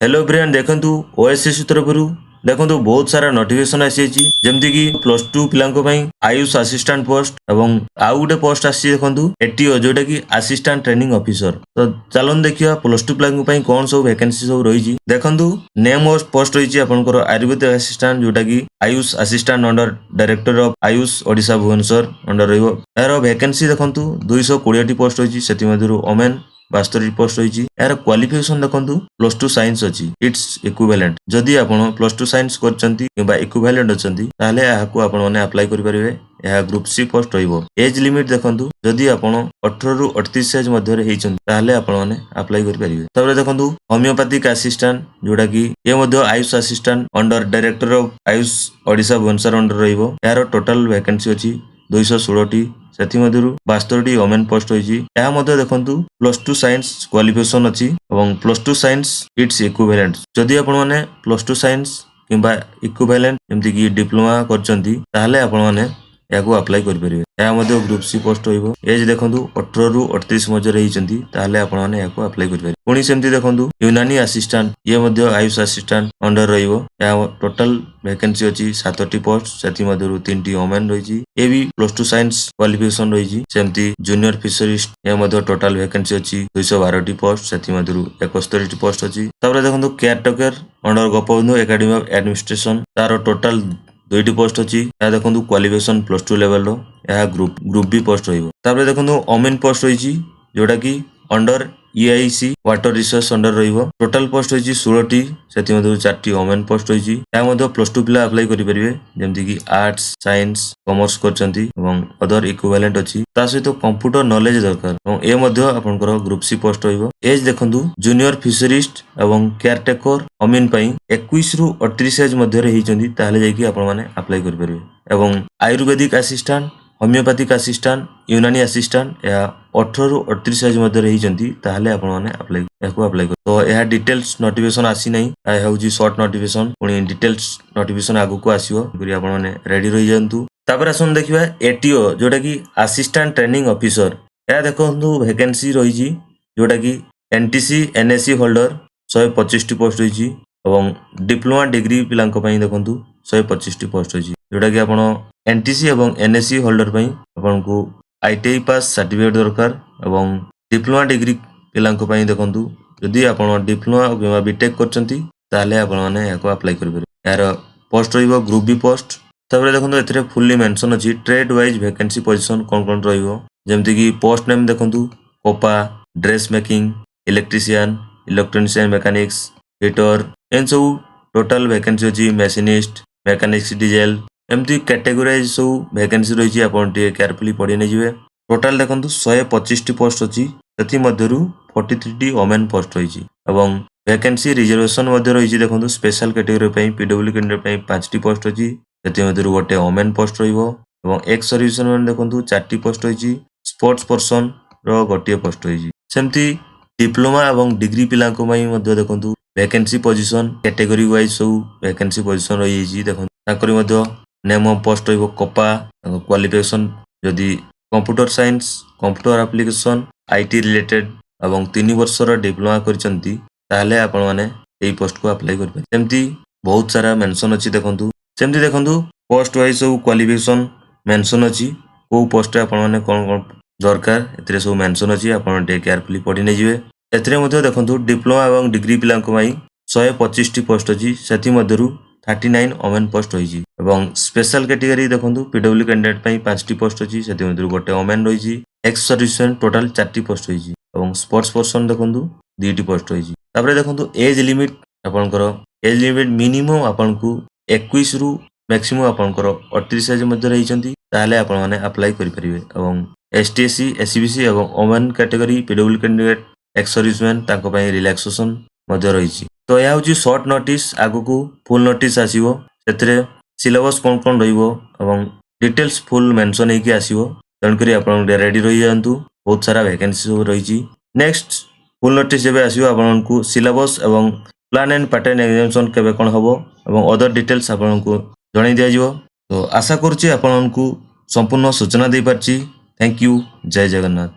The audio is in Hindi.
हेलो ब्रियान देखंतु ओएसएस तरफरु देखंतु बहुत सारा नोटिफिकेशन आसी जेमति कि प्लस 2 पिलांको पई आयुष असिस्टेंट पोस्ट एवं आउ गुटे पोस्ट आसी देखंतु एटीओ जोटा कि असिस्टेंट ट्रेनिंग ऑफिसर। तो चलन देखिया प्लस 2 पिलांको पई कोन सब वैकेंसी सब रहिजी। देखंतु नेम ऑफ पोस्ट रहिजी आपनकर आयुर्वेद असिस्टेंट जोटा कि AYUSH assistant under director of AYUSH Odisha Bhubaneswar under रहिबो। एरो वैकेंसी देखंतु 220 टी पोस्ट रहिजी सेति मधुरु ओमेन 72 पोस्ट रही। यार क्वालिफिकेशन देखंतु प्लस 2 साइंस अछि इट्स इक्विवेलेंट। जदि आपण प्लस 2 साइंस करचंती किबा इक्विवेलेंट अछंती ताले याकू आपण माने अप्लाई करि परिबे। या ग्रुप सी पोस्ट रहिबो। एज लिमिट देखंतु जदि आपण 18 रु 38 एज मध्य रे हेचंती ताले आपण माने अप्लाई करि परिबे। तबरे देखंतु होमियोपैथिक असिस्टेंट जोटा कि ये मध्य AYUSH assistant under director of AYUSH Odisha Bhubaneswar under रहिबो। यार टोटल वैकेंसी अछि 216 टी सेति मधुरु 72 टी ओमेन पोस्ट होईची। या मध्य देखंतु प्लस 2 साइंस क्वालिफिकेशन अछि एवं प्लस 2 साइंस इट्स इक्विवेलेंट। जदि आपण माने प्लस 2 साइंस किबा इक्विवेलेंट जेमति कि डिप्लोमा करचंती ताले आपण माने याकू अप्लाई करि परिबे। या मध्य ग्रुप सी पोस्ट होइबो। एज देखंतु 18 रु 38 मध्य रहिचंती ताले आपण माने याकू अप्लाई करि परिबे। पुणी सेमति देखंतु यूनानी असिस्टेंट ये मध्य आयुष असिस्टेंट अंडर रहिबो। या टोटल वैकेंसी अछि 7 टी पोस्ट सेति मधुरु 3 टी ओमेन रहिची। ए भी प्लस 2 साइंस क्वालिफिकेशन रहिची। सेमति जूनियर फिशरिस्ट ये मध्य टोटल वैकेंसी अछि 212 टी पोस्ट सेति मधुरु 71 टी पोस्ट अछि। तबरे देखंतु caretaker under Gopabandhu academy of administration taro total 2 T post अछि। या देखंतु क्वालिफिकेशन प्लस 2 लेवल रो या ग्रुप बी पोस्ट रहिबो। तबरे देखंतु ओमेन पोस्ट रहिची जोटा कि under EIC water resource under रहिबो। टोटल पोस्ट होईची 16 टी सेति मधुरु 4 टी ओमेन पोस्ट होईची। या मध्य प्लस 2 पिला अप्लाई करि परिबे जेमति कि आर्ट्स साइंस कॉमर्स करचंती एवं अदर इक्विवेलेंट अछि। ता सहित कंप्यूटर नॉलेज दरकार एवं ए मध्य आपनकर ग्रुप सी पोस्ट होइबो। एज देखंतु जूनियर फिशरिस्ट एवं केयरटेकर ओमेन पई 21 रु 38 एज मध्य रे हेचंती ताले जाय कि आपण माने अप्लाई करि परिबे। एवं आयुर्वेदिक असिस्टेंट होमियोपैथिक असिस्टेंट यूनानी असिस्टेंट या 18 रु 38 एज मध्य रहिचंती ताले आपण माने अप्लाई कर। तो यह डिटेल्स नोटिफिकेशन आसी नै आ हेउजी शॉर्ट नोटिफिकेशन पुनी डिटेल्स नोटिफिकेशन आगु को आसीबो करी आपण माने रेडी रहि जंतु। तापर आसन देखिबा एटीओ जोटा कि असिस्टेंट ट्रेनिंग ऑफिसर। या देखंतु वैकेंसी रहिजी जोटा कि NTC NSC holder 125 T post रहिजी एवं डिप्लोमा डिग्री पिलांको पई देखंतु 125 टी पोस्ट रहिजी। जोटा कि आपण एनटीसी एवं एनएससी होल्डर पई आपनको आईटीआई पास सर्टिफिकेट दरकार एवं डिप्लोमा डिग्री पिलांको पई देखंतु जदि आपण डिप्लोमा किबा बीटेक करचंती ताले आपण माने याको अप्लाई करि यार पोस्ट रहिबो ग्रुप बी पोस्ट। तबरे देखंतु एथरे फुल्ली मेंशन अछि ट्रेड वाइज वैकेंसी पोजीशन कोन रहिबो जेमति कि पोस्ट नेम देखंतु COPA dress making electrician electronician mechanics fitter एन सब टोटल वैकेंसी अछि मशीनिस्ट मैकेनिक्स डीजल एमती कैटेगराइज सब वैकेंसी रहिछि। आपण टे केयरफुली पढि नै जिवे। टोटल देखंतु 125 टी पोस्ट अछि सेति मध्यरु 43 टी ओमेन पोस्ट रहिछि एवं वैकेंसी रिजर्वेशन मध्य रहिछि। देखंतु स्पेशल कैटेगरी पई पीडब्ल्यू कैंडिडेट पई 5 टी पोस्ट अछि सेति मध्यरु गोटे ओमेन पोस्ट रहिबो एवं एक्स सर्विसमैन देखंतु 4 टी पोस्ट रहिछि। स्पोर्ट्स पर्सन रो गोटे पोस्ट रहिछि। सेमती डिप्लोमा एवं डिग्री पिलांको पई मध्य देखंतु वैकेंसी पोजीशन कैटेगरी वाइज सब वैकेंसी पोजीशन रहिछि। देखंतु ताकरी मध्य नेम ऑफ पोस्ट रहिबो कोपा क्वालिफिकेशन जदि computer science computer application IT related एवं 3 वर्षर डिप्लोमा करचंती ताले आपण माने एई पोस्ट को अप्लाई करबे। सेमती बहुत सारा मेंशन अछि देखंतु। सेमती देखंतु पोस्ट वाइज सब क्वालिफिकेशन मेंशन अछि को पोस्ट आपण माने कोन दरकार एतरे सब मेंशन अछि। आपण टे केयरफुली पढि नै जिवे। एतरे मध्य देखंतु डिप्लोमा एवं डिग्री पिलांको पई 125 टी पोस्ट अछि सेति मध्यरु 39 ओमेन पोस्ट होईजी एवं स्पेशल कैटेगरी देखंतु पीडब्ल्यू कैंडिडेट पई 5 टी पोस्ट अछि सेति मध्यरु गोटे ओमेन रहिजी। एक्स सर्विसमैन टोटल 4 टी पोस्ट होईजी एवं स्पोर्ट्स पर्सन देखंतु 2 टी पोस्ट होईजी। तापरे देखंतु एज लिमिट आपनकर एज लिमिट मिनिमम आपनको 21 रु मैक्सिमम आपनकर 38 एज मध्य रहिचंती ताले आपण माने अप्लाई करि परिबे एवं एसटीएससी एससीबीसी एवं women category PW candidate ex serviceman ताको पई रिलैक्सेशन मध्य रहिची। तो या होची शॉर्ट नोटिस आगु को फुल नोटिस आसीबो सेतरे सिलेबस कोन रहिबो एवं डिटेल्स फुल मेंशन हेकी आसीबो तन करी आपण रेडी रहि जानतु। बहुत सारा वैकेंसी सब रहिची। नेक्स्ट फुल नोटिस जेबे आसीबो आपनकु सिलेबस एवं प्लान एंड पैटर्न एग्जामिनेशन केबे कोन हबो एवं अदर डिटेल्स आपनकु जणाई दिया जिवो। तो आशा करछि आपनकु संपूर्ण सूचना दे पारछि। Thank you. जय जगन्नाथ।